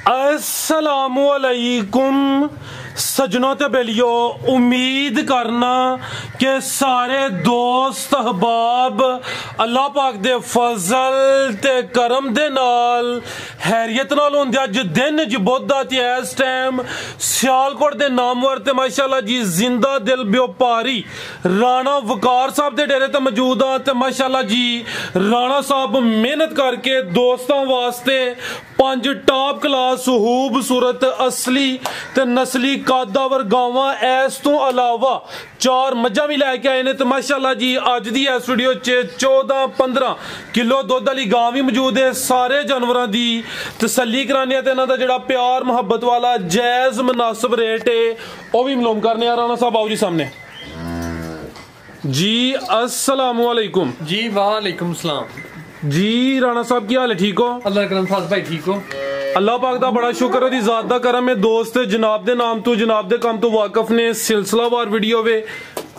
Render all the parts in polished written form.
अस्सलामुअलैकुम सजनों ते बेलियो, उम्मीद करना कि सारे दोस्त अहबाब अल्लाह पाक दे फजल ते करम दे नाल हैरियत नाल होंदे। अज दिन ज बुध ते इस टाइम सियालकोट दे नामवर ते माशाअल्लाह जी जिंदा दिल व्यापारी राणा वकार साहब दे डेरे ते मौजूद आ। ते माशाअल्लाह जी राणा साहब मेहनत करके दोस्तों वास्ते 5 टॉप क्लास खूबसूरत असली ते नस्ली कादावर गावां इस तो अलावा 4 मज्जां भी लैके आए ने। तो माशाअल्लाह जी अज दी इस वीडियो च 14-15 किलो दुध वाली गां भी मौजूद है। सारे जानवरों की तसल्ली कराने ते इन्हां दा जिहड़ा प्यार मुहब्बत वाला जायज मुनासिब रेट है वह भी मालूम करने। राणा साहब आओ जी सामने जी। अस्सलामुअलैकुम जी। वालेकुम सलाम जी। राणा साहब की हाल है? ठीक हो? अल्लाह करम फाज भाई ठीक हो? अल्लाह पाक दा बड़ा शुक्र है, ज़ात दा करम है। दोस्त जनाब दे नाम तो जनाब दे काम तो वाकफ ने सिलसिलावार वीडियो वे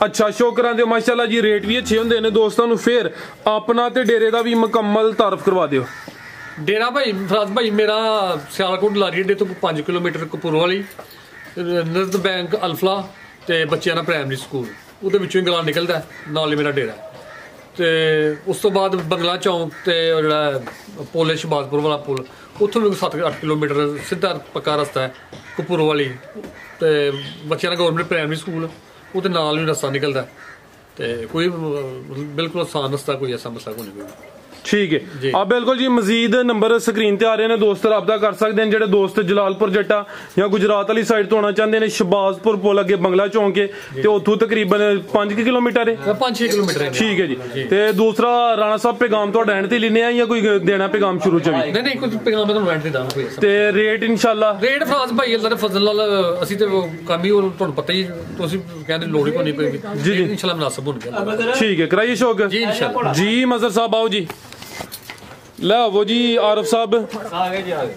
अच्छा शो करांदे माशाअल्लाह जी। रेट भी अच्छे होंदे ने दोस्तों नूं। फिर अपना ते डेरे दा भी मुकम्मल तारफ करवा दियो। डेरा भाई फराज भाई मेरा सियालकोट लारी अड्डे तो 5 किलोमीटर कपूरवाली नज़द बैंक अल्फला ते बच्चों का प्राइमरी स्कूल ਉਹਦੇ ਵਿੱਚੋਂ ਹੀ ਗਲਾ ਨਿਕਲਦਾ ਨਾਲ ਹੀ ਮੇਰਾ ਡੇਰਾ। ਤੇ ਉਸ ਤੋਂ ਬਾਅਦ ਬੰਗਲਾ ਚੌਂਕ ਤੇ ਜਿਹੜਾ ਪੁਲ ਹੈ ਸ਼ਬਾਜ਼ਪੁਰ ਵਾਲਾ ਪੁਲ ਉੱਥੋਂ ਵੀ 7-8 ਕਿਲੋਮੀਟਰ ਸਿੱਧਾ ਪੱਕਾ ਰਸਤਾ ਹੈ ਕਪੂਰਵਾਲੀ ਤੇ ਬੱਚਿਆਂ ਦਾ ਗਵਰਨਮੈਂਟ ਪ੍ਰਾਇਮਰੀ ਸਕੂਲ ਉਹਦੇ ਨਾਲ ਵੀ ਰਸਤਾ ਨਿਕਲਦਾ ਤੇ ਕੋਈ ਬਿਲਕੁਲ ਆਸਾਨ ਰਸਤਾ, ਕੋਈ ਐਸਾ ਮਸਲਾ ਕੋਈ ਨਹੀਂ। ठीक है आप बिल्कुल जी मजीद नंबर स्क्रीन ते आ रहे हैं, दोस्त रब्ता कर सकते हैं। जेडे दोस्त जलालपुर जट्टा या गुजरात वाली साइड तो आना चाहते हैं शबाजपुर पुल अगे बंगला चौंक है ते उत्थों तकरीबन 5 किलोमीटर है, 5-6 किलोमीटर। ठीक है जी। ते दूसरा राणा साहब पैगाम तो एंड ते लेने या कोई देना पैगाम शुरू च भी? नहीं कोई पैगाम तो एंड ते दांगा कोई। ते रेट इंशाल्लाह रेट फराज भाई अल्लाह दे फजल नाल ਅਸੀਂ ਤੇ ਕੰਮ ਹੀ ਤੁਹਾਨੂੰ ਪਤਾ ਹੀ ਤੁਸੀਂ ਕਹਿੰਦੇ ਲੋੜ ਹੀ ਕੋਈ नहीं जी इंशाल्लाह मुनासिब होणगे। ठीक है कराइए शौक जी इंशाल्लाह जी। मजर साहब आओ जी। ला वो जी आरफ साहब आ गए जी, आ गए।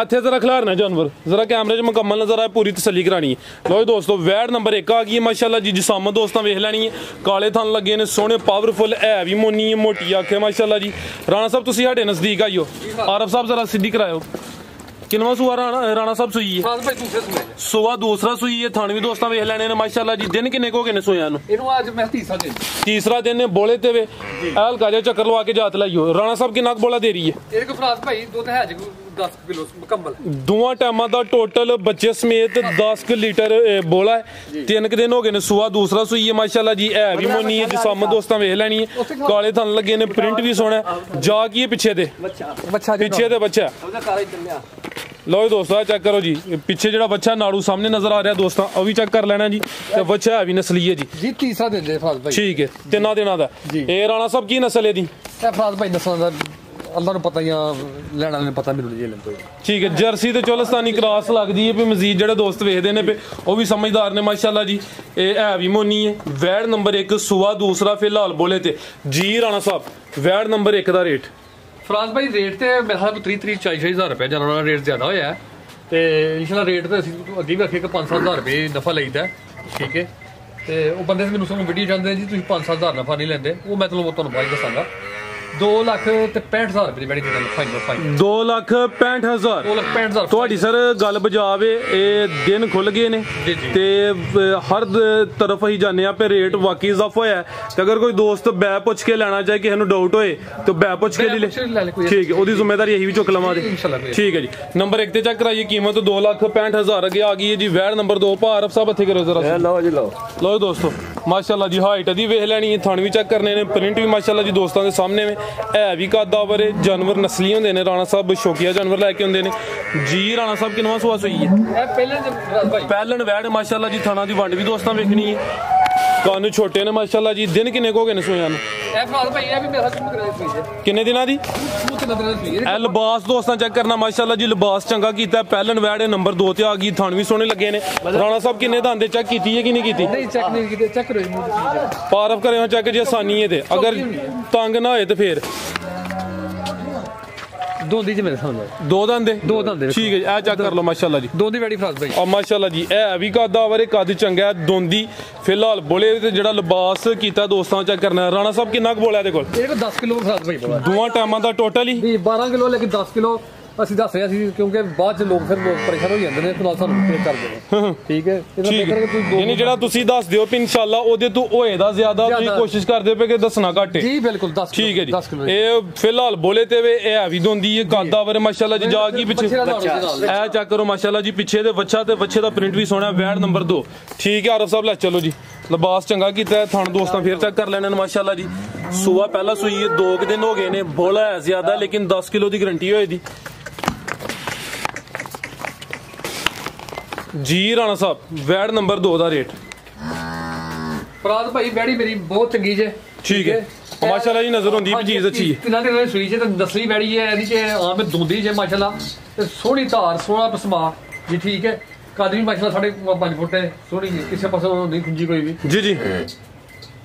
इतने जरा खिलारना जानवर जरा कैमरे च मुकम्मल नजर आए, पूरी तसल्ली करानी है। लो दोस्तों वैड नंबर 1 आ गई है माशाल्लाह जी। जिसामत दोस्तों वेख लैनी है, काले थन लगे ने सोहने पावरफुल है भी मोनी मोटी आखे माशाल्लाह जी। राणा साहब तुसीं साडे नजदीक आइयो। आरफ साहब जरा सीधी कराओ। किनवा सूआ राणा साहब सुई है? सूआ दूसरा सुई है। थान भी दोस्तों वेख लैने ने माशाल्लाह जी। दिन किन्ने हो गए ने सोया नूं? तीसरा दिन बोले ते वे हल्का जिहा चक्कर लवा के जात लाइयो। राणा साहब किन्ना बोला दे रही है? दोवां टाइमां दा टोटल बच्चे समेत 10 लीटर बोला है। 3 दिन हो गए ने सूआ दूसरा सुई है माशाल्लाह जी। है भी मोनी है जिसामत दोस्तों वेख लैनी है, काले थन लगे ने, प्रिंट भी सोहना है। जा की पिछे दे पिछे दे बच्चा लो दोस्तों चेक करो जी। पिछे जो बच्चा नाड़ू सामने नजर आ रहा दोस्तों वह भी चेक कर लेना जी। तो बच्चा है भी नस्ली है जी। तीसरा दिन ठीक है 3 दिनों का। राणा साहब की नस्ल है दी? अल्लाह पता ही लेना ने पता नहीं। ठीक है जर्सी ते चोलस्तानी क्रॉस लगती है। मजीद जो दोस्त वेखते हैं पे वह भी समझदार ने माशाल्लाह जी। है भी मोनी है। वैड नंबर 1 सूआ दूसरा फिलहाल बोले थे जी। राणा साहब वैड नंबर 1 का रेट? फराज भाई रेट तो मेरे ख्याल 30-40 हज़ार रुपये जानवर का रेट ज्यादा होया है। तो इंशाल्लाह रेट तो अभी भी रखे 5-7 हज़ार रुपये नफा लईदा है। ठीक है तो वो बंदे मैंने वीडियो चाहते जी तुम 5-7 हज़ार नफा नहीं लेंगे, वो मैं तुहानूं बाद दसांगा। 2,65,000 रुपये फाइनल 2,65,000 ਤੁਹਾਡੀ सर गल बजाव है। दिन खुल गए ने ते हर तरफ ही जाने पे रेट वाकई इजाफा होया है। अगर कोई दोस्त बै पुछ के लेना चाहे किसी डाउट होए तो बै पुछ के ले। ठीक है वो जिम्मेदारी यही भी चुक लवा दे। ठीक है जी। नंबर 1 चेक कराइए कीमत 2,65,000 अगे आ गई है जी। वैड नंबर 2 आरफ साहब हथे करो जरा। लो दोस्तों माशाल्लाह जी हाइट दी वेख लैनी है, थन भी चेक करने ने, प्रिंट भी माशाल्लाह जी दोस्तों के सामने में है भी कादावर है। जानवर नस्ली होंदे ने। राणा साहब शौकिया जानवर लैके आउंदे ने जी। राणा साहब किनवा सुआ सुई है? पहलन वैड माशाल्लाह जी। थाना दी वंड भी दोस्तों वेखनी है। कान छोटे ने माशाल्लाह जी। दिन किन्ने हो गए ने सोया? किन्ने दिनां दी? लिबास दोस्तों चेक करना माशाल्लाह जी। लिबास चंगा कीता। पहलन वैड नंबर 2 ते आ गई। थान भी सोहने लगे ने। राणा साहब किन्ने दांदे चेक कीती है कि नहीं कीती? पारफ करे चेक जी आसानी है। अगर तंग ना होए तो फिर ਦੋਂਦੀ ਚ ਮੇਰੇ ਸਾਹਮਣੇ ਦੋ ਦੰਦ ਦੋ ਦੰਦ ਠੀਕ ਹੈ ਜੀ, ਇਹ ਚੈੱਕ ਕਰ ਲਓ ਮਾਸ਼ਾਅੱਲਾ ਜੀ। ਦੋਂਦੀ ਵੈੜੀ ਫਰਾਜ਼ ਭਾਈ ਆ ਮਾਸ਼ਾਅੱਲਾ ਜੀ, ਇਹ ਵੀ ਕੱਦ ਆਵਰੇ, ਕੱਦ ਚੰਗਾ ਹੈ, ਦੋਂਦੀ ਫਿਲਹਾਲ ਬੋਲੇ ਤੇ ਜਿਹੜਾ ਲਿਬਾਸ ਕੀਤਾ ਦੋਸਤਾਂ ਚੈੱਕ ਕਰਨਾ। ਰਾਣਾ ਸਾਹਿਬ ਕਿੰਨਾ ਕੁ ਬੋਲਿਆ ਇਹਦੇ ਕੋਲ? ਇਹ 10 ਕਿਲੋ ਫਰਾਜ਼ ਭਾਈ ਬੋਲਾ ਦੋਵਾਂ ਟਾਈਮਾਂ ਦਾ ਟੋਟਲ ਹੀ ਜੀ 12 ਕਿਲੋ ਲੇਕਿਨ 10 ਕਿਲੋ ਅਸੀਂ ਦੱਸ ਰਹੇ ਸੀ ਕਿਉਂਕਿ ਬਾਅਦ ਚ ਲੋਕ ਫਿਰ ਪਰੇਸ਼ਾਨ ਹੋ ਜਾਂਦੇ ਨੇ, ਨਾਲ ਸਾਨੂੰ ਪੇ ਕਰ ਦੇਣਾ ਠੀਕ ਹੈ। ਯਾਨੀ ਜਿਹੜਾ ਤੁਸੀਂ ਦੱਸ ਦਿਓ ਵੀ ਇਨਸ਼ਾਅੱਲਾ ਉਹਦੇ ਤੋਂ ਹੋਏ ਦਾ ਜ਼ਿਆਦਾ ਤੁਸੀਂ ਕੋਸ਼ਿਸ਼ ਕਰਦੇ ਪਏ ਕਿ ਦੱਸਣਾ ਘੱਟੇ ਜੀ ਬਿਲਕੁਲ 10 ਠੀਕ ਹੈ ਜੀ। ਇਹ ਫਿਲਹਾਲ ਬੋਲੇ ਤੇ ਵੇ ਇਹ ਵੀ ਦੋਂਦੀ ਹੈ, ਕੱਦ ਆਵਰੇ ਮਾਸ਼ਾਅੱਲਾ ਜੀ। ਜਾ ਕੀ ਪਿੱਛੇ ਇਹ ਚੈੱਕ ਕਰੋ ਮਾਸ਼ਾਅੱਲਾ ਜੀ, ਪਿੱਛੇ ਦੇ ਵੱਛਾ ਤੇ ਵੱਛੇ ਦਾ ਪ੍ਰਿੰਟ ਵੀ ਸੋਹਣਾ। ਵੈੜ ਨੰਬਰ 2 ਠੀਕ ਹੈ। ਆਰਫ ਸਾਹਿਬ ਲੈ ਚਲੋ ਜੀ, ਲਿਬਾਸ ਚੰਗਾ ਕੀਤਾ ਥਣ ਦੋਸਤਾਂ ਫੇਰ ਚੈੱਕ ਕਰ ਲੈਣੇ ਨੇ ਮਾਸ਼ਾਅੱਲਾ ਜੀ। ਸੂਆ ਪਹਿਲਾਂ ਸੂਈ 2 ਦਿਨ ਹੋ ਗਏ ਨੇ, ਬੋਲਾ ਹੈ ਜ਼ਿਆਦਾ ਲੇਕਿਨ 10 ਕਿਲੋ ਦੀ ਗਰੰਟੀ ਹੋਏ ਦੀ ਜੀ। ਰਾਣਾ ਸਾਹਿਬ ਵੈੜ ਨੰਬਰ 2 ਦਾ ਰੇਟ? ਫਰਾਜ਼ ਭਾਈ ਵੈੜੀ ਮੇਰੀ ਬਹੁਤ ਚੰਗੀ ਜੇ ਠੀਕ ਹੈ ਮਾਸ਼ਾਅੱਲਾ ਜੀ, ਨਜ਼ਰ ਹੁੰਦੀ ਵੀ ਚੀਜ਼ ਅੱਛੀ ਹੈ। ਕਿੰਨਾ ਦੇ ਸੂਈ ਜੇ ਤਾਂ ਨਸਲੀ ਵੈੜੀ ਹੈ, ਇਹਦੀ ਚ ਆਮ ਦੋਂਦੀ ਜੇ ਮਾਸ਼ਾਅੱਲਾ ਤੇ ਸੋਹਣੀ ਧਾਰ ਸੋਹਣਾ ਪਸਮਾ ਜੀ ਠੀਕ ਹੈ। ਕੱਦ ਵੀ ਮਾਸ਼ਾਅੱਲਾ 5.5 ਫੁੱਟ ਹੈ, ਸੋਹਣੀ ਹੈ, ਕਿਸੇ ਪਾਸੋਂ ਨਹੀਂ ਖੁੰਜੀ ਕੋਈ ਵੀ ਜੀ ਜੀ।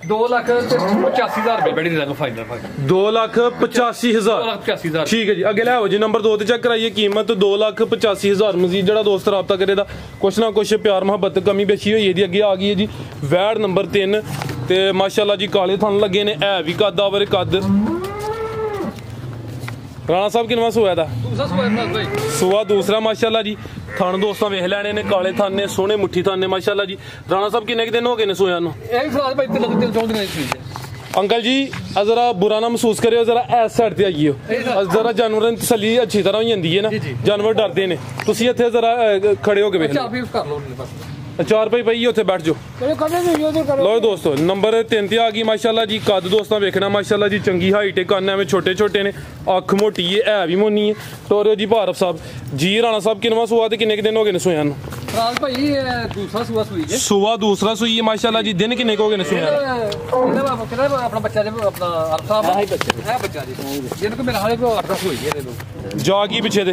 2,85,000 ਰੁਪਏ ਬੈਠੀ ਦੇਣਾ ਫਾਈਨਲ 2,85,000 2,85,000 ਠੀਕ ਹੈ ਜੀ। ਅੱਗੇ ਲੈ ਆਓ ਜੀ, ਨੰਬਰ 2 ਤੇ ਚੈੱਕ ਕਰਾਈਏ। ਕੀਮਤ 2,85,000। ਮਜ਼ੀਦ ਜਿਹੜਾ ਦੋਸਤ ਰਾਬਤਾ ਕਰੇ ਦਾ ਕੁਛ ਨਾ ਕੁਛ ਪਿਆਰ ਮੁਹੱਬਤ ਕਮੀ ਬੇਸ਼ੀ ਹੋਈ ਇਹਦੀ ਅੱਗੇ ਆ ਗਈ ਹੈ ਜੀ। ਵੈੜ ਨੰਬਰ 3 ਤੇ ਮਾਸ਼ਾਅੱਲਾ ਜੀ ਕਾਲੇ ਥਣ ਲੱਗੇ ਨੇ, ਇਹ ਵੀ ਕੱਦ ਆਵਰੇ ਕੱਦ। ਰਾਣਾ ਸਾਹਿਬ ਕਿੰਨਾ ਸੂਆ ਦਾ? ਸੂਆ ਦੂਸਰਾ ਮਾਸ਼ਾਅੱਲਾ ਜੀ। ਥਣ ਦੋਸਤਾਂ ਵੇਖ ਲੈਣੇ ਨੇ, ਕਾਲੇ ਥਣ ਨੇ, ਸੋਹਣੇ ਮੁੱਠੀ ਥਣ ਨੇ ਮਾਸ਼ਾਅੱਲਾ ਜੀ। ਰਾਣਾ ਸਾਹਿਬ ਕਿੰਨੇ ਦਿਨ ਹੋ ਗਏ ਨੇ ਸੋਇਆ ਨੂੰ? ਇਹ ਵੀ ਫਰਾਜ਼ ਭਾਈ 3 ਦਿਨ अंकल जी जरा बुरा ना महसूस करियो, जरा इस साइड ते आइयो, जरा जानवर की तसल्ली अच्छी तरह हो जाती है ना, जानवर डरते ने। तुसी इत्थे जरा खड़े हो के वेख लो, चार भाई भाई उत्थे बैठ जाओ। लो दोस्तों नंबर 3 ते आ गई माशाल्लाह जी। कद दोस्तों वेखना माशाल्लाह जी, चंगी हाइट है, कन्न एवं छोटे छोटे ने, अख मोटी है भी मोनी है। टोरियो जी भारत साहब जी। राणा साहब किनवा सूआ ते किन्ने दिन हो गए ने सोया नूं? सूआ दूसरा सूई है माशाल्लाह जी। दिन किन्ने हो गए ने सोया? जागी पीछे दे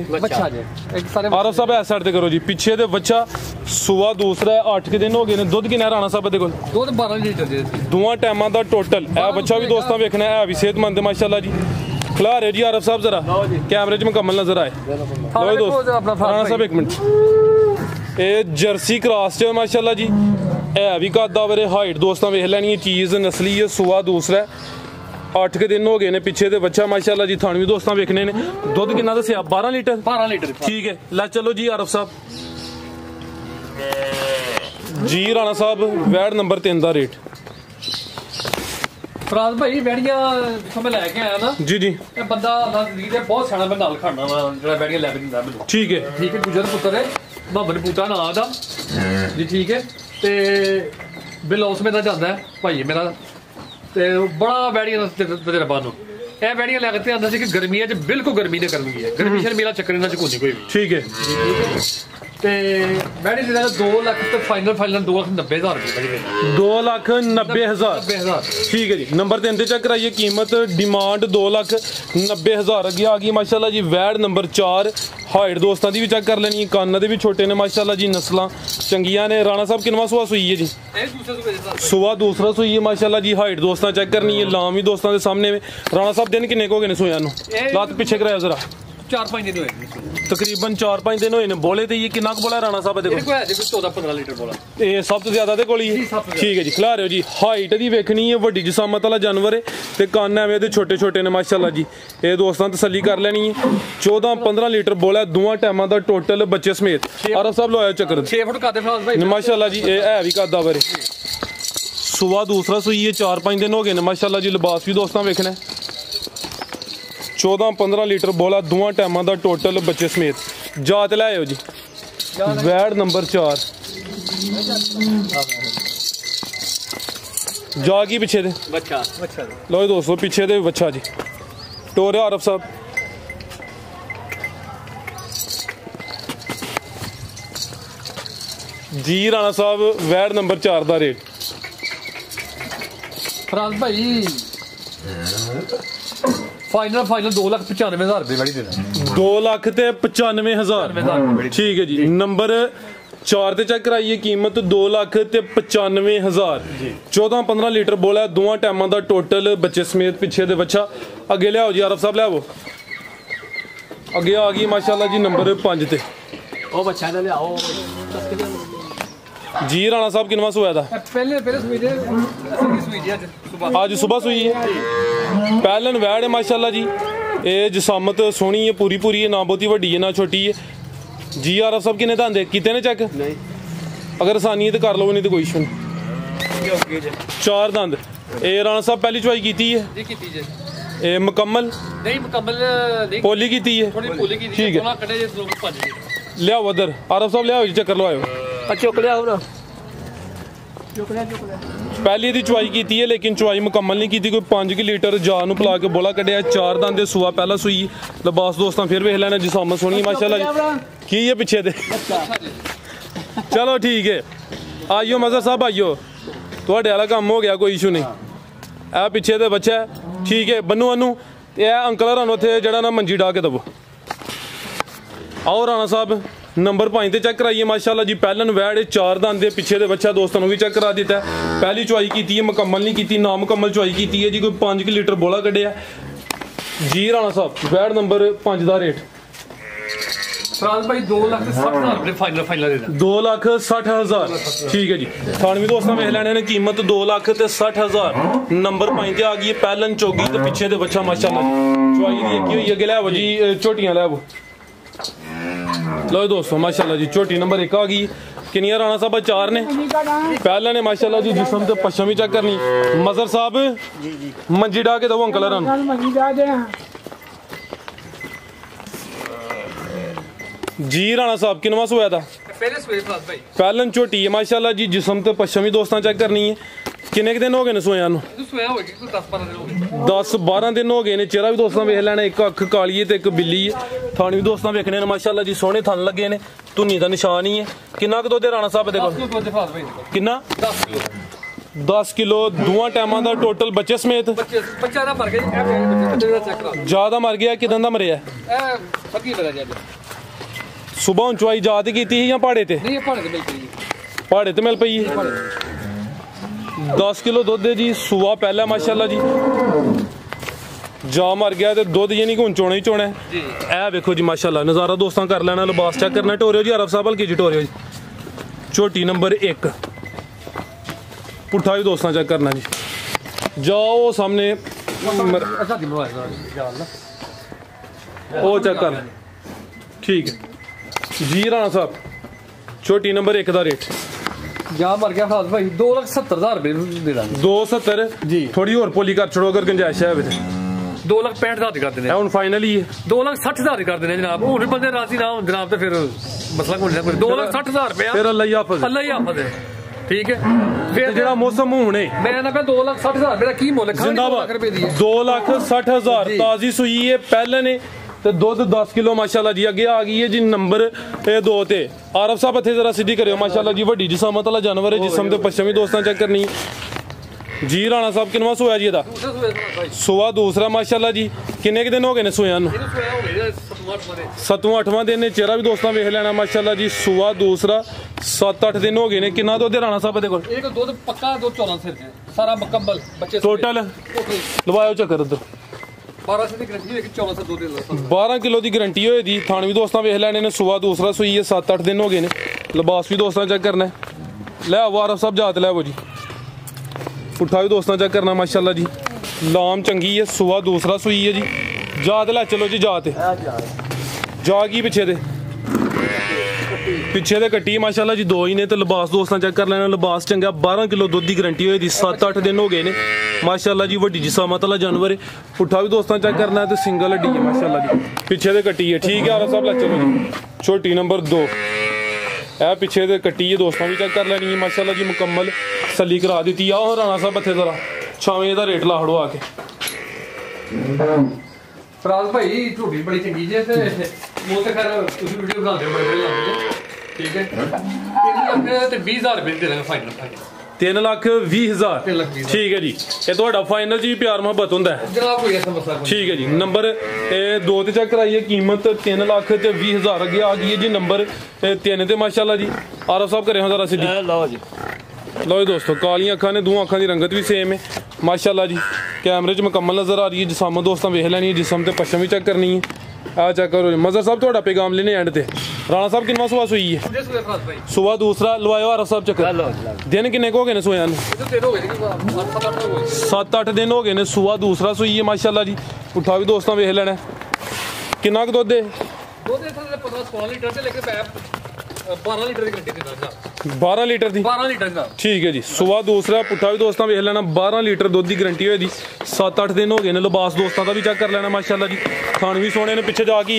आरफ साहब इस साइड ते करो जी, पीछे दे बच्चा सूआ दूसरा 8 दिन हो गए ने। दुध किन्ना राणा साहब दे कोल? दुध 12 लीटर दोवां टाइमां दा टोटल। ए बच्चा भी दोस्तां वेखना है भी सेहतमंद है माशाल्लाह जी। खिला रहे जी आरफ साहब, जरा कैमरे च मुकम्मल नजर आए। लो दोस्त राणा साहब एक मिनट, ये जर्सी क्रॉस च माशाल्लाह जी, है भी कद आवरे, हाइट दोस्तां वेख लैनी है, चीज़ नस्ली है। सूआ दूसरा 8 दिन हो गए ने, पिछे दे बच्चा माशाल्लाह जी। थान भी दोस्तां वेखने ने। दुध किन्ना दस्सिया? 12 लीटर। 12 लीटर ठीक है। ला चलो जी आरफ साहब जी। राणा साहब वैड नंबर 3 दा रेट? फराज भाई वैड़ियां जिथों मैं लैके आया ना जी जी, ये बंदा बहुत सियाना मैं नाल खाना वा जेड़ा वैड़ियां लै के दिंदा मैनूं। ठीक है ठीक है। गुजर पुत्र है, मोहम्मद बूटा नां दा जी ठीक है। ते बिलौस मेरा जांदा है भाई मेरा, ते बड़ा वैड़ियां तजर्बा नूं ਇਹ ਵੈੜੀਆਂ ਲੈ ਕੇ ਆਂਦਾ ਸੀ ਕਿ ਗਰਮੀਆਂ 'ਚ ਬਿਲਕੁਲ ਗਰਮੀ ਨੇ ਕਰਨੀ ਹੈ, ਗਰਮੀ ਸ਼ਰ ਮੇਰਾ ਚੱਕਰ ਇਹਨਾਂ 'ਚ ਕੋਈ ਨਹੀਂ ਕੋਈ ਵੀ। ਠੀਕ ਹੈ ਤੇ ਵੈੜੀ ਜਿਹੜਾ 2 ਲੱਖ ਤੇ ਫਾਈਨਲ 2,90,000 ਰੁਪਏ। 2,90,000 ठीक है जी। नंबर 3 ते चेक कराइए। कीमत डिमांड 2,90,000 अगे आ गई माशाल्लाह जी। वैड नंबर 4 हाइट दोस्तां दी भी चेक कर लेनी, कन्न दे भी छोटे ने माशाल्लाह जी, नस्लां चंगियां ने। राणा साहब किनवा सूआ सूई है जी? सूआ दूसरा सूई है माशाल्लाह जी। हाइट दोस्तां चेक करनी है, लाम भी दोस्तां दे सामने में। राणा साहब दिन किन्ने हो गए ने सोया नूं? लात पीछे कराया जरा। 4-5 दिन होए, तकरीबन 4-5 दिन होए ने। बोले ते ये किन्ना बोला राणा साहब दे कोल? 14-15 लीटर बोला। ये सब तो ज्यादा दे कोल ही ठीक है जी। खिला रहे हो जी। हाइट दी वेखनी है, वड्डी जिसामत वाला जानवर है ते कन्न एवें दे छोटे छोटे ने माशाल्लाह जी। ये दोस्तां तसल्ली कर लेनी है। 14-15 लीटर बोला दोवां टाइमां दा टोटल बच्चे समेत। आरफ साहब लोया चक्कर 6 फुट कादे फ्राज भाई माशाल्लाह जी। ये है भी कादा बारे। सुबह दूसरा सुई है, 4-5 दिन हो गए ने माशाल्लाह जी। लिबास भी दोस्तां वेखना 14-15 लीटर बोला दोवां टाइमां दा टोटल बच्चे समेत। जात ले आयो जी। वैड नंबर 4 जागी पीछे दे बच्चा। लो दोस्तों पीछे दे बच्चा जी। टोरे आरफ साहब जी। राणा साहब वैड नंबर 4 दा रेट? फराज भाई फाइनल 2,95,000 रुपए बड़ी देना। 2,95,000 ठीक है जी। नंबर 4 ते चेक कराइए। कीमत 2,95,000। 14-15 लीटर बोला दोवां टाइमां दा टोटल बच्चे समेत। पिछे दे बच्चा अगे लियाओ जी आरफ साहब लियाओ। अगे आ गई माशाल्लाह जी नंबर 5 ते ओ बच्चा ले आओ जी राणा साहब किनवा सोया था पहले सुई दे आज सुबह सुई है पहलन वैड़ है माशाल्लाह जी ये जसामत सोहनी है पूरी है ना बहुती वड्डी है ना छोटी है जी आरफ साहब किन्ने दांदे किते ने चेक अगर आसानी है तो कर लो नहीं तो कोई इशू नहीं 4 दंद ए राणा साहब पहली चुवाई कीती है जी कीती जे ए मुकम्मल नहीं पोली कीती है थोड़ी पोली कीती ठीक है कटे जे लोग भज लियाओ उधर आरफ साहब लियाओ जी चक्कर लवाओ चुक लिया ना पहली दी चुवाई की है लेकिन चुवाई मुकम्मल नहीं की कोई 5 लीटर जान नूं पिला के बोला कढ़िया 4 दंद सुआ पहला सुई लिबास दोस्तां फिर वेख लैना जिसामत सोहनी माशाल्लाह की है पिछे दे चलो ठीक है आइयो मज़र साहब आइयो तुहाडे वाला काम हो गया कोई इशू नहीं ए पिछे दे बच्चा है ठीक है बन्नू अनू ए अंकल हरानू उत्थे जेहड़ा ना मंजी डा के दवो आओ राणा साहब नंबर 5 ते चेक कराइए माशाल्लाह जी पहलन वैड़ 4 दंद पिछे दे बच्चा दोस्तों भी चेक करा दिता है पहली चुवाई की है मुकम्मल नहीं की ना मुकम्मल चुवाई की है जी कोई 5 लीटर बोला कढ़िया जी राणा साहब वैड़ नंबर 5 का रेट फराज भाई 2,60,000 फाइनल दे 2,60,000 ठीक है जी थानवी दोस्तों वेख लैने ने कीमत 2,60,000 नंबर 5 ते आ गई है पहलन चौगी ते पिछे दे बच्चा माशाल्लाह चुवाई दी की हुई अगे लै जी झोटियां लै लो दोस्तों माशाल्लाह जी छोटी नंबर 1 आ गई किनिया राणा साहब 4 ने पहला ने माशाल्लाह जी जिस्म ते पश्चिम भी चेक करनी मजर साहब मंजी डा के दो अंकल जी राणा साहब किनवा सोया था पहलन छोटी है माशाल्लाह जी जिस्म ते पश्चिम भी दोस्तां चेक करनी है किन्ने दिन हो गए ने सोया 10-12 दिन हो गए ने चेहरा भी दोस्तों वेख लैना एक अख काली है ते एक बिल्ली है थाने भी दोस्तों वेखने ने माशाल्लाह जी सोहने थन लगे ने धुनी का निशान ही है किन्ना क दुध राणा साहब दे किन्ना 10 किलो दोवां टाइमां दा टोटल बच्चे समेत ज्यादा मर गया किदन दा मरिया सुबह हुन चुवाई जात की या पहाड़े ते पहाड़े ते मिल पई 10 किलो दुध है जी सुआ पहला माशाल्लाह जी जा मर गया तो दुध यानी कि हुन चोना ही चोना है ए देखो जी माशाल्लाह नज़ारा दोस्तों कर लेना लिबास चेक करना टोरियो जी अरब साहब हल्की जी टोरियो जी छोटी नंबर 1 पुट्ठा भी दोस्तों चेक करना जी जाओ सामने ओ चेक कर ठीक है जी राणा साहब छोटी नंबर 1 का रेट जा मर गया फराज भाई 2,70,000 रुपए दे दांगे 270 जी थोड़ी और पोली कर छोड़ो अगर गुंजाइश है 2,65,000 कर देने हुन फाइनल ही है 2,60,000 कर देने जनाब हुन बंदे राजी ना होन जनाब तो फिर मसला कोई नहीं 2,60,000 रुपए फिर अल्लाह ही हाफिज है ठीक है फिर जेड़ा मौसम हुने मैं ना 2,60,000 मेरा की मुल्ल है जिंदाबाद 2,60,000 ताजी सुई है पहले ने तो दुध 10 किलो माशाल्लाह जी अगे आ गई है जी नंबर 2 ते आरफ साहब इत्थे जरा सीधी करियो माशाल्लाह जी वड्डी जिसामत वाला जानवर है जिसम ते पश्चिमी दोस्तां चेक करनी जी राणा साहब किनवा सोया जी एदा सुआ दूसरा माशाल्लाह जी किन्ने दिन हो गए ने सोया नूं 7वां-8वां दिन ने चेहरा भी दोस्तां वेख लेना माशाल्लाह जी सुआ दूसरा 7-8 दिन हो गए ने किन्ना दुध राणा साहब दे कोल एक दुध पक्का दुध 14 सिर है सारा मुकम्मल बच्चे टोटल लवायो चक्कर उधर 12 किलो की गारंटी होई दी थाने भी दोस्तां वेख लैने ने सुआ दूसरा सुई है 7-8 दिन हो गए ने लिबास भी दोस्तां चेक करना है लै आओ आरफ साहब जात लै जी पुट्ठा भी दोस्तां चेक करना माशाल्लाह जी लाम चंगी है सुआ दूसरा सुई है जी जात लै चलो जी जात जा की पिछे दे कट्टी माशाल्लाह जी 2 ही ने तो लिबास दोस्तां चेक कर लेना लिबास चंगा 12 किलो दुध की गारंटी होई दी 7-8 दिन हो गए ने माशाल्लाह जी वड्डी जिसामत वाला जानवर है पुट्ठा भी दोस्तां चेक करना है तो सिंगल हड्डी है माशाल्लाह जी पिछे दे कट्टी है ठीक है आरफ साहब लै चलो जी छोटी नंबर 2 ए पिछे दे कट्टी है दोस्तों भी चेक कर लेनी है माशाल्लाह जी मुकम्मल सली करा दी आओ राणा साहब इत्थे जरा छावें दा रेट ला खड़ो आके फराज भाई झूठी बड़ी चंगी जे ते वो ते खैर तुसी वीडियो बनाते हो बड़े लाते ठीक है 3,20,000 रुपए दे देंगे फाइनल 3,20,000 ठीक है जी ये तो फाइनल जी प्यार मोहब्बत होंदा है जनाब कोई ऐसा मसला ठीक है जी नंबर 2 ते चेक कराइए कीमत 3,20,000 अगे आ गई है जी नंबर 3 ते माशाल्लाह जी आरफ साहब करे जरा सीधी लो जी दोस्तों कालियां अखां ने 2 अखां की रंगत भी सेम है माशाल्लाह जी कैमरे च मुकम्मल नजर आ रही है जिसामत दोस्तों वेख लैनी है जिसम ते पश्चिम भी चेक करनी है आ चेक करो जी मजर साहब थोड़ा पैगाम लेने एंड ते राणा साहब किन्ना सुबह सुई है सुबह दूसरा लवायो आरफ साहब चक्कर दिन किन्ने हो गए ने सोया 7-8 दिन हो गए ने सुबह दूसरा सुई है माशाल्लाह जी उठा भी दोस्तों वेख लेना किन्ना क दुध है 12 लीटर दी ठीक है जी सुबह दूसरा पुट्ठा भी दोस्तों वेख लेना 12 लीटर दुध की गारंटी होई दी 7-8 दिन हो गए ने लिबास दोस्तों का भी चेक कर लेना माशाल्लाह जी खान भी सोने ने पिछे जाके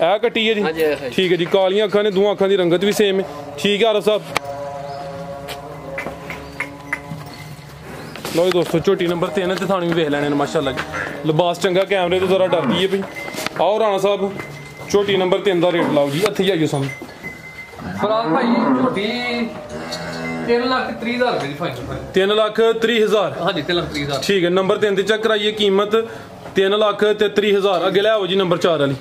है कट्टी है जी ठीक है जी कालियां अखां ने दोवां अखां दी रंगत भी सेम है ठीक है आरफ साहब लो जी दोस्तों झोटी नंबर 3 ते थाने भी वेख लेने माशाल्लाह जी लिबास चंगा कैमरे तो जरा डरदी है भाई आओ राणा साहब झोटी नंबर 3 का रेट लाओ जी हथे ही आइयो सामने फराज भाई झोटी 3,30,000 रुपए दी फाइनल 3,30,000 हाँ जी 3,30,000 ठीक है नंबर 3 चेक कराइए कीमत 3,33,000 अगे ले आओ जी नंबर 4 वाली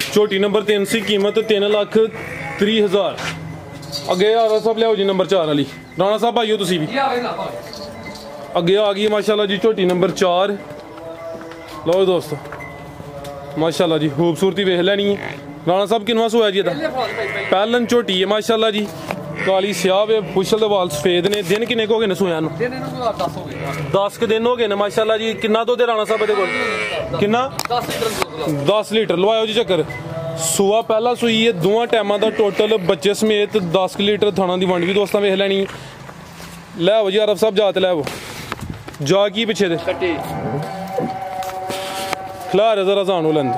छोटी नंबर 3 सी कीमत 3,30,000 अगे आ सब ले आओ जी नंबर 4 वाली राणा साहब आइयो तुसी भी अगे आ गई माशाल्लाह जी छोटी नंबर 4 लो दोस्तों माशाल्लाह जी खूबसूरती वेख लैनी है राणा साहब किन्ना सोया जी पहलन झोटी है माशाल्लाह जी काली स्याह है पुछल दे वाल सफेद ने दिन किन्ने हो गए ने सोया 10 के दिन हो गए ने माशाल्लाह जी किन्ना दुध है राणा साहब दे कोल किन्ना 10 लीटर लवायो जी चक्कर सुआ पहला सुई है दोवां टाइमां दा टोटल बच्चे समेत 10 लीटर थाना दी वंड भी दोस्तां वेख लैनी लै आओ जी आरफ साहब जात लै आओ जा की पिछे दे खिलार जरा जानो लेंदे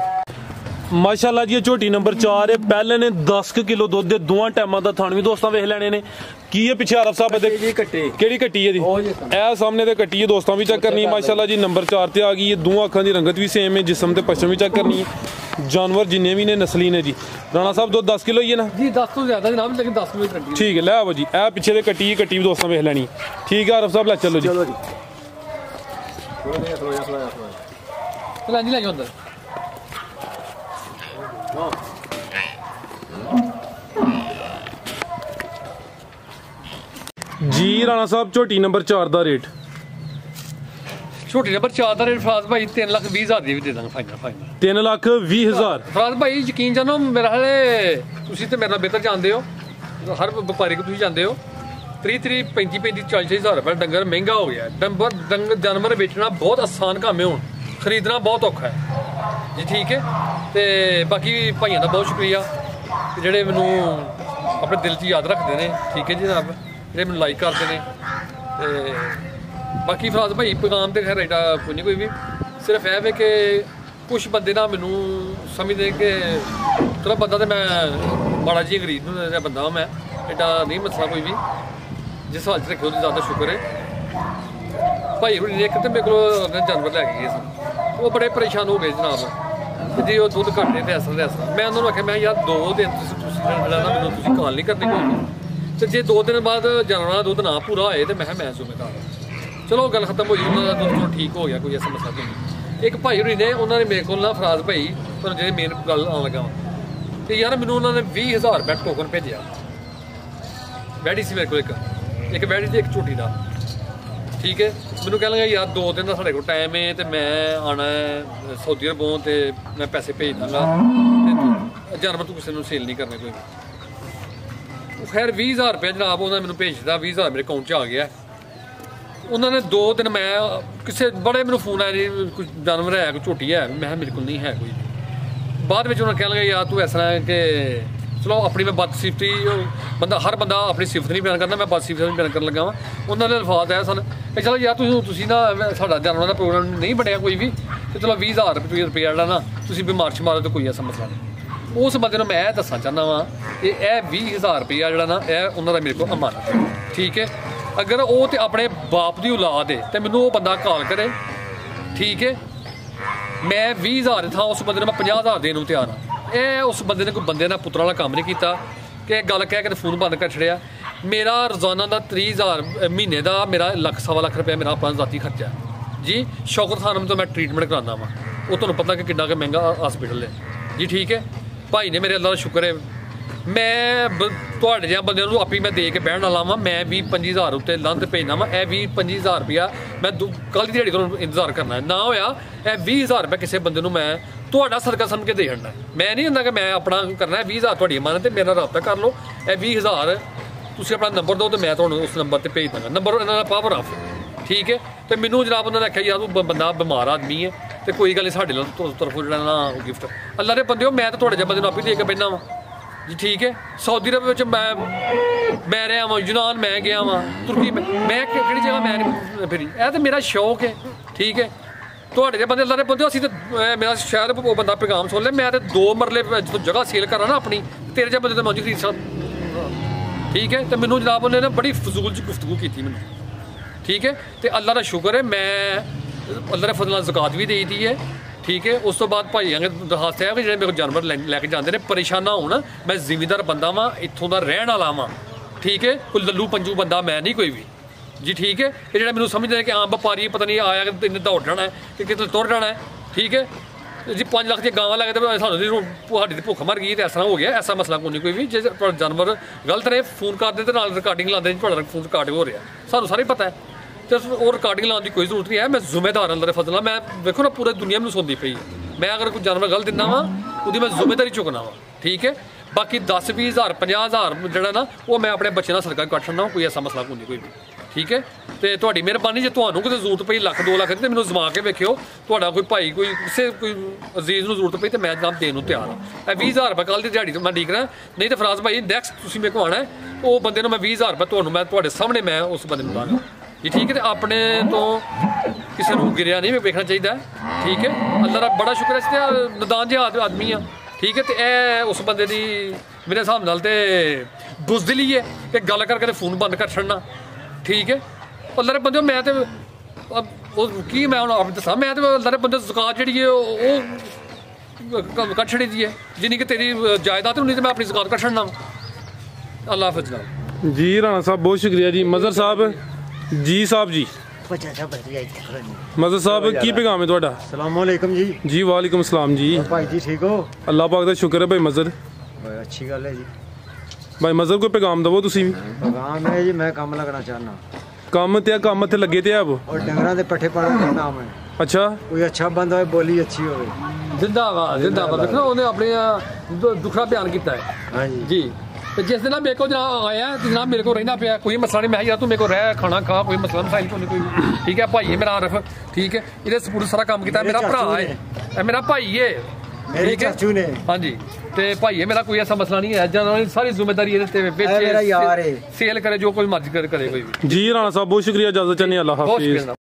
माशाल्लाह जी झोटी नंबर 4 है पहले ने 10 किलो दुध दे दोवां टाइमां दा थान भी दोस्तां वेख लेने ने की है पिछे आरफ साहब दे केड़ी कट्टी है दी ए सामने ते कट्टी है दोस्तां भी चेक करनी है माशाल्लाह जी नंबर 4 ते आ गई है दोवां अखां दी रंगत भी सेम है जिस्म ते पश्चिम भी चेक करनी है जानवर जिन्ने भी ने नस्ली ने जी राणा साहब दुध 10 किलो ही है ना जी 10 तो ज्यादा जनाब लेकिन 10 किलो कट्टी ठीक है ले आओ जी ए पिछे दे कट्टी भी दोस्तां वेख लेनी ठीक है आरफ साहब ले चलो जी चल जी ले जाओ अंदर जी राणा साहब झोटी नंबर 4 दा रेट छोटी नंबर 4 ਦਾ ਰੇਟ ਫਰਾਜ਼ ਭਾਈ 3,20,000 ਦੀ ਵੀ ਦੇ ਦਾਂਗਾ ਫਾਈਨਲ 3,20,000 ਫਰਾਜ਼ ਭਾਈ ਯਕੀਨ ਜਾਨੋ ਮੇਰਾ ਹਾਲੇ ਤੁਸੀਂ ਤੇ ਮੇਰੇ ਨਾਲ ਬਿਹਤਰ ਜਾਣਦੇ ਹੋ ਹਰ ਵਪਾਰੀ ਕੋ ਤੁਸੀਂ ਜਾਣਦੇ ਹੋ 30 35 40,000 ਰੁਪਏ ਡੰਗਰ ਮਹਿੰਗਾ ਹੋ ਗਿਆ ਜਾਨਵਰ ਵੇਚਣਾ ਬਹੁਤ ਆਸਾਨ ਕੰਮ ਹੈ ਹੁਣ ਖਰੀਦਣਾ ਬਹੁਤ ਔਖਾ ਹੈ ਜੀ ਠੀਕ ਹੈ ਤੇ ਬਾਕੀ ਭਾਈਆਂ ਦਾ ਬਹੁਤ ਸ਼ੁਕਰੀਆ ਜਿਹੜੇ ਮੈਨੂੰ ਆਪਣੇ ਦਿਲ 'ਚ ਯਾਦ ਰੱਖਦੇ ਨੇ ਠੀਕ ਹੈ ਜਨਾਬ ਜਿਹੜੇ ਮੈਨੂੰ ਲਾਈਕ ਕਰਦੇ ਨੇ ਤੇ ਬਾਕੀ ਫਰਾਜ਼ ਭਾਈ ਪੈਗਾਮ ਤੇ ਖੈਰ ਐਡਾ ਕੋਈ ਵੀ ਸਿਰਫ ਇਹ ਵੇ ਕਿ ਕੁਛ ਬੰਦੇ ਨਾ ਮੈਨੂੰ ਸਮਝਦੇ ਕਿ ਚਲੋ ਬੰਦਾ ਤੇ ਮੈਂ ਮਾੜਾ ਜੀ ਗਰੀਬ ਨੂੰ ਬੰਦਾ ਮੈਂ ਐਡਾ ਨਹੀਂ ਮਸਲਾ ਕੋਈ ਵੀ ਜਿਸ ਹਾਲ 'ਚ ਰੱਖਿਓ ਉਹਦੀ ਜ਼ਿਆਦਾ ਸ਼ੁਕਰ ਹੈ ਭਾਈ ਹੁਣੀ ਇੱਕ ਤੇ ਮੇਰੇ ਕੋਲ ਜਾਨਵਰ ਲੈ ਕੇ ਗਏ ਸਨ ਉਹ ਬੜੇ ਪਰੇਸ਼ਾਨ ਹੋ ਗਏ ਜਨਾਬ ਤੇ ਜੀ ਉਹ ਦੁੱਧ ਘੱਟੇ ਤੇ ਅਸਰ ਮੈਂ ਉਹਨਾਂ ਨੂੰ ਆਖਿਆ ਮੈਂ ਯਾਰ 2 ਦਿਨ ਤੁਸੀਂ ਮੈਨੂੰ ਤੁਸੀਂ ਕਾਲ ਨਹੀਂ ਕਰਦੇ ਕੋਈ ਤੇ ਜੇ 2 ਦਿਨ ਬਾਅਦ ਜਾਨਵਰਾਂ ਦਾ ਦੁੱਧ ਨਾ ਪੂਰਾ ਹੋਏ ਤੇ ਮੈਂ ਜ਼ਿੰਮੇਦਾਰ ਚਲੋ ਗੱਲ ਖਤਮ ਹੋਈ ਉਹਨਾਂ ਦਾ ਦੁੱਧ ਠੀਕ ਹੋ ਗਿਆ ਕੋਈ ਐਸਾ ਮਸਲਾ ਨਹੀਂ ਇੱਕ ਭਾਈ ਹੁਣੀ ਨੇ ਉਹਨਾਂ ਨੇ ਮੇਰੇ ਕੋਲ ਨਾ ਫਰਾਜ਼ ਭਾਈ ਤੁਹਾਨੂੰ ਜਿਹੜੇ ਮੇਨ ਗੱਲ ਆਉਣ ਲੱਗਾ ਤੇ ਯਾਰ ਮੈਨੂੰ ਉਹਨਾਂ ਨੇ 20,000 ਰੁਪਏ ਟੋਕਨ ਭੇਜਿਆ ਵੈਡੀ ਸੀ ਮੇਰੇ ਕੋਲ ਇੱਕ ਵੈਡੀ ਤੇ ਇੱਕ ਝੋਟੀ ਦਾ ਠੀਕ ਹੈ ਮੈਨੂੰ ਕਹਿ ਲਗਾ ਯਾਰ 2 ਦਿਨ ਦਾ ਸਾਡੇ ਕੋਲ ਟਾਈਮ ਹੈ ਤੇ ਮੈਂ ਆਉਣਾ ਸਾਊਦੀ ਅਰਬੋਂ ਤੇ ਮੈਂ ਪੈਸੇ ਭੇਜ ਦਾਂਗਾ ਤੇ ਜਾਨਵਰ ਤੂੰ ਕਿਸੇ ਨੂੰ ਸੇਲ ਨਹੀਂ ਕਰਨੇ ਕੋਈ ਉਹ ਖੈਰ 20,000 ਰੁਪਏ ਜਨਾਬ ਉਹਨਾਂ ਨੇ ਮੈਨੂੰ ਭੇਜ ਦਿੱਤਾ 20,000 ਮੇਰੇ ਅਕਾਊਂਟ 'ਚ ਆ ਗਿਆ ਉਹਨਾਂ ਨੇ 2 ਦਿਨ ਮੈਂ ਕਿਸੇ ਬੜੇ ਮੈਨੂੰ ਫੋਨ ਆਇਆ ਜੀ ਕੋਈ ਜਾਨਵਰ ਹੈ ਕੋਈ ਝੋਟੀ ਹੈ ਮੈਂ ਕਿਹਾ ਮੇਰੇ ਕੋਲ ਨਹੀਂ ਹੈ ਕੋਈ ਬਾਅਦ ਵਿੱਚ ਉਹਨਾਂ ਕਹਿਣ ਲੱਗਾ ਯਾਰ ਤੂੰ ਇਸ ਤਰ੍ਹਾਂ ਕਿ ਚਲੋ ਆਪਣੀ ਮੈਂ ਬਦਸਿਫਤੀ ਹਰ ਬੰਦਾ ਆਪਣੀ ਸਿਫਤ ਨਹੀਂ ਬਿਆਨ ਕਰਦਾ ਮੈਂ ਬਦਸਿਫਤ ਨਹੀਂ ਬਿਆਨ ਕਰਨ ਲੱਗਾ ਵਾਂ ਉਹਨਾਂ ਦੇ ਅਲਫਾਜ਼ ਆਇਆ ਸਨ ਕਿ ਚਲੋ ਯਾਰ ਤੁਸੀਂ ਨਾ ਸਾਡਾ ਜਾਨਵਰਾਂ ਦਾ ਪ੍ਰੋਗਰਾਮ ਨਹੀਂ ਬਣਿਆ ਕੋਈ ਵੀ ਤੇ ਚਲੋ 20,000 ਰੁਪਏ ਜਿਹੜਾ ਨਾ ਤੁਸੀਂ ਬਿਮਾਰ ਸ਼ਮਾਰ ਤਾਂ ਕੋਈ ਐਸਾ ਮਸਲਾ ਨਹੀਂ ਉਸ ਬੰਦੇ ਨੂੰ ਮੈਂ ਇਹ ਦੱਸਣਾ ਚਾਹੁੰਦਾ ਵਾਂ ਕਿ ਇਹ 20,000 ਰੁਪਇਆ ਜਿਹੜਾ ਨਾ ਇਹ ਉਹਨਾਂ ਦਾ ਮੇਰੇ ਕੋਲ ਅਮਾਨਤ ਠੀਕ ਹੈ ਅਗਰ ਉਹ ਤੇ ਆਪਣੇ ਬਾਪ ਦੀ ਔਲਾਦ ਹੈ ਤੇ ਮੈਨੂੰ ਉਹ ਬੰਦਾ ਕਾਲ ਕਰੇ ਠੀਕ ਹੈ ਮੈਂ 20,000 ਦੀ ਥਾਂ ਉਸ ਬੰਦੇ ਨੂੰ ਮੈਂ 50,000 ਦੇਣ ਨੂੰ ਤਿਆਰ ਹਾਂ ਇਹ ਉਸ ਬੰਦੇ ਨੇ ਕੋਈ ਬੰਦੇ ਨਾਲ ਪੁੱਤਰਾਂ ਵਾਲਾ ਕੰਮ ਨਹੀਂ ਕੀਤਾ ਕਿ ਗੱਲ ਕਹਿ ਕੇ ਫੋਨ ਬੰਦ ਕਰ ਛੜਿਆ ਮੇਰਾ ਰੋਜ਼ਾਨਾ ਦਾ 30,000 ਮਹੀਨੇ ਦਾ ਮੇਰਾ 1,00,000 ਰੁਪਇਆ ਮੇਰਾ ਆਪਣਾ ਜ਼ਾਤੀ ਖਰਚਾ ਜੀ ਸ਼ੌਕਤ ਖਾਨਮ ਤੋਂ ਮੈਂ ਟ੍ਰੀਟਮੈਂਟ ਕਰਾਉਂਦਾ ਵਾਂ ਉਹ ਤੁਹਾਨੂੰ ਪਤਾ ਕਿ ਕਿੰਨਾ ਕਿ ਮਹਿੰਗਾ ਹਸਪੀਟਲ ਹੈ ਜੀ ਠੀਕ ਹੈ ਭਾਈ ਨੇ ਮੇਰੇ ਅੱਲਾ ਦਾ ਸ਼ੁਕਰ ਹੈ ਮੈਂ ਤੁਹਾਡੇ ਜਿਹਾ ਬੰਦਿਆਂ ਨੂੰ ਆਪੀ ਮੈਂ ਦੇ ਕੇ ਬਹਿਣ ਵਾਲਾ ਵਾਂ ਮੈਂ 20-25,000 ਉੱਤੇ ਲੰਘ ਭੇਜਣਾ ਵਾ ਇਹ 20-25,000 ਰੁਪਇਆ ਮੈਂ ਕੱਲ ਦੀ ਦਿਹਾੜੀ ਕੋਲ ਇੰਤਜ਼ਾਰ ਕਰਨਾ ਨਾ ਹੋਇਆ ਇਹ 20,000 ਰੁਪਏ ਕਿਸੇ ਬੰਦੇ ਨੂੰ ਮੈਂ ਤੁਹਾਡਾ ਸਦਕਾ ਸਮਝ ਕੇ ਦੇ ਛੱਡਣਾ ਮੈਂ ਨਹੀਂ ਹੁੰਦਾ ਕਿ ਮੈਂ ਆਪਣਾ ਕਰਨਾ 20,000 ਤੁਹਾਡੀ ਅਮਾਨਤ ਤੇ ਮੇਰਾ ਰਾਬਤਾ ਕਰ ਲਓ ਇਹ 20,000 ਤੁਸੀਂ ਆਪਣਾ ਨੰਬਰ ਦਿਓ ਤੇ ਮੈਂ ਤੁਹਾਨੂੰ ਉਸ ਨੰਬਰ ਤੇ ਭੇਜ ਦਾਂਗਾ ਨੰਬਰ ਇਹਨਾਂ ਦਾ ਪਾਵਰ ਆਫ ਠੀਕ ਹੈ ਤੇ ਮੈਨੂੰ ਜਨਾਬ ਉਹਨਾਂ ਨੇ ਆਖਿਆ ਯਾਰ ਤੂੰ ਬੰਦਾ ਬਿਮਾਰ ਆਦਮੀ ਹੈ ਤੇ ਕੋਈ ਗੱਲ ਨਹੀਂ ਸਾਡੇ ਨਾਲ ਤਰਫੋਂ ਜਿਹੜਾ ਨਾ ਗਿਫਟ ਅੱਲਾ ਦੇ ਬੰਦਿਓ ਮੈਂ ਤਾਂ ਤੁਹਾਡੇ ਜਿਹੇ ਬੰਦੇ ਨੂੰ ਆਪੇ ਦੇ ਕੇ ਬਹਿਣਾ ਵਾਂ ਜੀ ਠੀਕ ਹੈ ਸਾਊਦੀ ਅਰਬ ਵਿੱਚ ਮੈਂ ਰਿਹਾ ਵਾਂ ਯੂਨਾਨ ਮੈਂ ਗਿਆ ਵਾਂ ਤੁਰਕੀ ਮੈਂ ਕਿਹੜੀ ਜਗ੍ਹਾ ਮੈਂ ਨਹੀਂ ਫਿਰੀ ਇਹ ਤਾਂ ਮੇਰਾ ਸ਼ੌਕ ਹੈ ਠੀਕ ਹੈ ਤੁਹਾਡੇ ਜਿਹੇ ਬੰਦੇ ਅੱਲਾ ਦੇ ਬੰਦੇ ਅਸੀਂ ਤਾਂ ਮੇਰਾ ਸ਼ਾਇਦ ਉਹ ਬੰਦਾ ਪੈਗਾਮ ਸੁਣ ਲੈ ਮੈਂ ਤਾਂ 2 ਮਰਲੇ ਜਦੋਂ ਜਗ੍ਹਾ ਸੇਲ ਕਰਾਂ ਨਾ ਆਪਣੀ ਤੇਰੇ ਜਿਹੇ ਬੰਦੇ ਤਾਂ ਮੌਜੂਦ ਖਰੀਦ ਸਕਦਾ ਠੀਕ ਹੈ ਤੇ ਮੈਨੂੰ ਜਨਾਬ ਉਹਨੇ ਨਾ ਬੜੀ ਫਜ਼ੂਲ ਜਿਹੀ ਗੁਫ਼ਤਗੂ ਕੀਤੀ ਮੈਨੂੰ ਠੀਕ ਹੈ ਤੇ ਅੱਲਾ ਦਾ ਸ਼ੁਕਰ ਹੈ ਮੈਂ ਅੱਲਾ ਦੇ ਫਜ਼ਲ ਨਾਲ ਜ਼ਕਾਤ ਵੀ ਦੇਈਦੀ ਹੈ ਠੀਕ ਹੈ ਉਸ ਤੋਂ ਬਾਅਦ ਭਾਈਆਂ ਨੇ ਦਰਖਾਸਤ ਹੈ ਕਿ ਜਿਹੜੇ ਮੇਰੇ ਕੋਲ ਜਾਨਵਰ ਲੈ ਕੇ ਜਾਂਦੇ ਨੇ ਪਰੇਸ਼ਾਨ ਨਾ ਹੋਣ ਮੈਂ ਜ਼ਿਮੀਂਦਾਰ ਬੰਦਾ ਵਾਂ ਇੱਥੋਂ ਦਾ ਰਹਿਣ ਵਾਲਾ ਵਾਂ ਠੀਕ ਹੈ ਕੋਈ ਲੱਲੂ ਪੰਜੂ ਬੰਦਾ ਮੈਂ ਨਹੀਂ ਕੋਈ ਵੀ ਜੀ ਠੀਕ ਹੈ ਇਹ ਜਿਹੜਾ ਮੈਨੂੰ ਸਮਝਦੇ ਨੇ ਕਿ ਆਮ ਵਪਾਰੀ ਪਤਾ ਨਹੀਂ ਆਇਆ ਕਿ ਇੰਨੇ ਦੌੜ ਜਾਣਾ ਹੈ ਕਿ ਕਿਤੇ ਤੁਰ ਜਾਣਾ ਹੈ ਠੀਕ ਹੈ ਜੀ 5 ਲੱਖ ਦੀਆਂ ਗਾਵਾਂ ਲੱਗੇ ਤਾਂ ਸਾਨੂੰ ਸਾਡੀ ਭੁੱਖ ਮਰ ਗਈ ਤੇ ਇਸ ਤਰ੍ਹਾਂ ਹੋ ਗਿਆ ਐਸਾ ਮਸਲਾ ਕੋਈ ਨਹੀਂ ਕੋਈ ਵੀ ਜੇ ਤੁਹਾਡਾ ਜਾਨਵਰ ਗਲਤ ਰਹੇ ਫੋਨ ਕਰਦੇ ਤੇ ਨਾਲ ਰਿਕਾਰਡਿੰਗ ਲਾਉਂਦੇ ਤੁਹਾਡਾ ਫੋਨ ਰਿਕਾਰਡ ਹੋ ਰਿਹਾ ਸਾਨੂੰ ਸਾਰੇ ਪਤਾ ਹੈ ਤੇ ਉਹ ਰਿਕਾਰਡਿੰਗ ਲਾਉਣ ਦੀ ਕੋਈ ਜ਼ਰੂਰਤ ਨਹੀਂ ਹੈ ਮੈਂ ਜ਼ਿੰਮੇਦਾਰ ਅੰਦਰ ਫਜ਼ਲ ਨਾਲ ਮੈਂ ਵੇਖੋ ਨਾ ਪੂਰੇ ਦੁਨੀਆ ਮੈਨੂੰ ਸੁਣਦੀ ਪਈ ਮੈਂ ਅਗਰ ਕੋਈ ਜਾਨਵਰ ਗਲਤ ਦਿੰਦਾ ਵਾਂ ਉਹਦੀ ਮੈਂ ਜ਼ਿੰਮੇਦਾਰੀ ਚੁੱਕਣਾ ਵਾਂ ਠੀਕ ਹੈ ਬਾਕੀ 10-20,000 50,000 ਜਿਹੜਾ ਨਾ ਉਹ ਮੈਂ ਆਪਣੇ ਬੱਚੇ ਨਾਲ ਸਰਕਾਰ ਕੱਟ ਛੱਡਣਾ ਕੋਈ ਐਸਾ ਮਸਲਾ ਕੋਈ ਨਹੀਂ ਕੋਈ ਵੀ ਠੀਕ ਹੈ ਤੇ ਤੁਹਾਡੀ ਮਿਹਰਬਾਨੀ ਜੇ ਤੁਹਾਨੂੰ ਕਿਤੇ ਜ਼ਰੂਰਤ ਪਈ 1-2 ਲੱਖ ਦੀ ਤੇ ਮੈਨੂੰ ਜ਼ਮਾ ਕੇ ਵੇਖਿਓ ਤੁਹਾਡਾ ਕੋਈ ਭਾਈ ਕੋਈ ਕਿਸੇ ਕੋਈ ਅਜ਼ੀਜ਼ ਨੂੰ ਜ਼ਰੂਰਤ ਪਈ ਤੇ ਮੈਂ ਜਨਾਬ ਦੇਣ ਨੂੰ ਤਿਆਰ ਹਾਂ ਇਹ 20,000 ਰੁਪਏ ਕੱਲ੍ਹ ਦੀ ਦਿਹਾੜੀ ਤੋਂ ਮੈਂ ਠੀਕ ਰਿਹਾ ਨਹੀਂ ਤੇ ਫਰਾਜ਼ ਭਾਈ ਨੈਕਸਟ ਤੁਸੀਂ ਮੇਰੇ ਕੋਲ ਆਉਣਾ ਉਹ ਬੰਦੇ ਨੂੰ ਮੈਂ 20,000 ਰੁਪਏ ਤੁਹਾਨੂੰ ਮੈਂ ਤੁਹਾਡੇ ਸਾਹਮਣੇ ਮੈਂ ਉਸ ਬੰਦੇ ਨੂੰ ਦਾਂਗਾ ਜੀ ਠੀਕ ਹੈ ਤੇ ਆਪਣੇ ਤੋਂ ਕਿਸੇ ਨੂੰ ਗਿਰਿਆ ਨਹੀਂ ਵੇਖਣਾ ਚਾਹੀਦਾ ਠੀਕ ਹੈ ਅੱਲਾ ਦਾ ਬੜਾ ਸ਼ੁਕਰ ਹੈ ਤੇ ਨਦਾਨ ਜਿਹਾ ਆਦਮੀ ਆ ਠੀਕ ਹੈ ਤੇ ਇਹ ਉਸ ਬੰਦੇ ਦੀ ਮੇਰੇ ਹਿਸਾਬ ਨਾਲ ਤੇ ਬੁਜ਼ਦਿਲੀ ਹੈ ਕਿ ਗੱਲ ਕਰਕੇ ਫੋਨ ਬੰਦ ਕਰ ਛੱਡਣਾ ਠੀਕ ਹੈ ਅੱਲਾ ਦੇ ਬੰਦੇ ਮੈਂ ਤੇ ਉਹ ਕੀ ਮੈਂ ਹੁਣ ਆਪ ਦੱਸਾਂ ਮੈਂ ਤੇ ਅੱਲਾ ਦੇ ਬੰਦੇ ਜ਼ਕਾਤ ਜਿਹੜੀ ਹੈ ਉਹ ਕੱਢ ਛੱਡੀ ਦੀ ਹੈ ਜਿੰਨੀ ਕਿ ਤੇਰੀ ਜਾਇਦਾਦ ਨਹੀਂ ਤੇ ਮੈਂ ਆਪਣੀ ਜ਼ਕਾਤ ਕੱਢ ਛੱਡਣਾ ਅੱਲਾ ਹਾਫਿਜ਼ ਜਨਾਬ ਜੀ ਰਾਣਾ ਸਾਹਿਬ ਬਹੁਤ ਸ਼ੁਕਰੀਆ ਜੀ ਮਜ਼ਰ ਸਾਹਿਬ ਜੀ ਸਾਹਿਬ ਜੀ ਮਜ਼ਰ ਸਾਹਿਬ ਕੀ ਪੈਗਾਮ ਹੈ ਤੁਹਾਡਾ अस्सलाम वालेकुम जी जी वालेकुम सलाम जी भाई जी ठीक हो अल्लाह पाक दा शुक्र है भाई मज़र अच्छी गल है जी भाई मज़र कोई पैगाम दवो तुसी भी पैगाम है जी मैं काम लगना चाहना ਕੰਮ ਇੱਥੇ ਲੱਗੇ ਤੇ ਆਪ और डंगरा दे पट्ठे पाना का काम है ਅੱਛਾ कोई अच्छा बंदा होए बोली अच्छी होवे ਜ਼ਿੰਦਾਬਾਦ ਦੇਖੋ ਉਹਨੇ ਆਪਣੇ ਦੁੱਖੜਾ ਬਿਆਨ ਕੀਤਾ ਹੈ हाँ जी ਜੀ ਤੇ ਜਿਸ ਦਿਨ ਮੇਰੇ ਕੋਲ ਜਨਾਬ ਆਇਆ ਤੇ ਜਨਾਬ ਮੇਰੇ ਕੋਲ ਰਹਿਣਾ ਪਿਆ ਕੋਈ ਮਸਲਾ ਨਹੀਂ ਮੈਂ ਯਾਰ ਤੂੰ ਮੇਰੇ ਕੋਲ ਰਹਿ ਖਾਣਾ ਖਾ ਕੋਈ ਮਸਲਾ ਮਸਾਇਲ ਤੋਂ ਨਹੀਂ ਕੋਈ ਠੀਕ ਹੈ ਭਾਈ ਹੈ ਮੇਰਾ ਆਰਫ ਠੀਕ ਹੈ ਇਹਦੇ ਸਪੋਰਟ ਸਾਰਾ ਕੰਮ ਕੀਤਾ ਮੇਰਾ ਭਰਾ ਹੈ ਇਹ ਮੇਰਾ ਭਾਈ ਹੈ मेरे चाचू ने ਹਾਂਜੀ ਤੇ ਭਾਈ ਹੈ ਮੇਰਾ ਕੋਈ ਐਸਾ ਮਸਲਾ ਨਹੀਂ ਹੈ ਜਨਾਬ ਸਾਰੀ ਜ਼ਿੰਮੇਵਾਰੀ ਇਹਦੇ ਤੇ मेरा यार है ਸੇਲ ਕਰੇ ਜੋ ਕੋਈ ਮਰਜ਼ੀ ਕਰੇ ਕੋਈ ਵੀ ਜੀ ਰਾਣਾ ਸਾਹਿਬ ਬਹੁਤ ਸ਼ੁਕਰੀਆ ਇਜਾਜ਼ਤ ਚਾਹੁੰਦੇ ਅੱਲਾਹ ਬਹੁਤ ਹਾਫਿਜ਼ ਸ਼ੁਕਰੀਆ